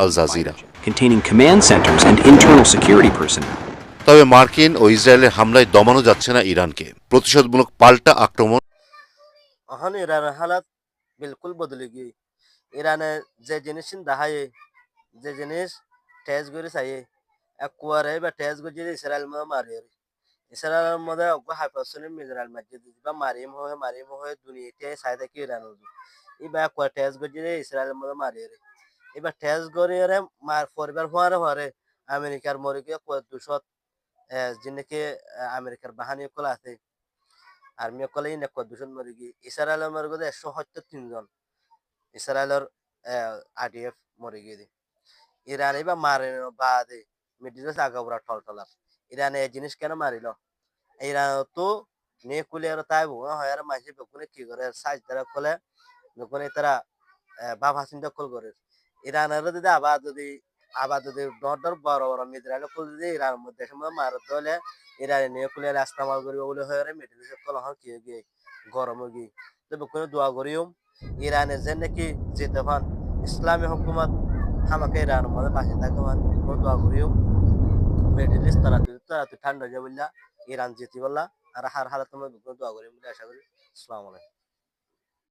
Al Jazeera. containing command centers and internal security personnel. তবে মার্কিন ও ইসরায়েলের হামলায় দমানো যাচ্ছে না ইরানকে। প্রতিশোধমূলক পাল্টা আক্রমণ। এখন ইরানের হালাত বিলকুল বদলে গিয়ে ইরানে যে জিনিস দেখায় যে জিনিস টেজ করে চাইয়ে একবারে বা টেজ করে ইসরায়েল মধ্যে মারিয়ে ইসরায়েলের মধ্যে হাইপারসোনিক মিসাইল মারিয়ে বা মারিম হয়ে দুনিয়াতে চাই থাকি ইরান এবার একবার টেজ করে ইসরায়েলের মধ্যে মারিয়ে এবার টেজ করে মার পরিবার হওয়ার পরে আমেরিকার মরে গিয়ে দুশো যিনিকে আমেরিকার বাহিনী কল আছে আর্মি কলে ইনে দুশো মরে গিয়ে ইসরায়েলের মরে গিয়ে 173 জন ইসরায়েলের আইডিএফ মরে গিয়ে ইরান এবার মারে বাদে মিডিল আগাবরা টলটলার ইরানে এই জিনিস কেন মারিল ইরান তো নিয়ে কুলে আর তাই হয় আর মাঝে বেগুনে কি করে সাইজ দ্বারা খোলে বেগুনে তারা বাবা চিন্তা কল করে ইরানের যদি আবার যদি ডর বড় বড় মিদ্রাইল খুল যদি ইরান মধ্যে সময় মারত হলে ইরানে নিয়ে কুলে রাস্তামাল করিব বলে হয় মিডিল কল হন কি গিয়ে গরম গিয়ে তো বেগুনে দোয়া করিও ইরানের যে নাকি যেতে পান ইসলামী হুকুমত আমাকে ইরানের মধ্যে পাশে থাকে দোয়া করিও মিডিল ইস্ট তারা ঠান্ডা যাবিল্লা ইরান জিতি বললা আর হার হারাত দোয়া করি বলে আশা করি। আসসালামু আলাইকুম।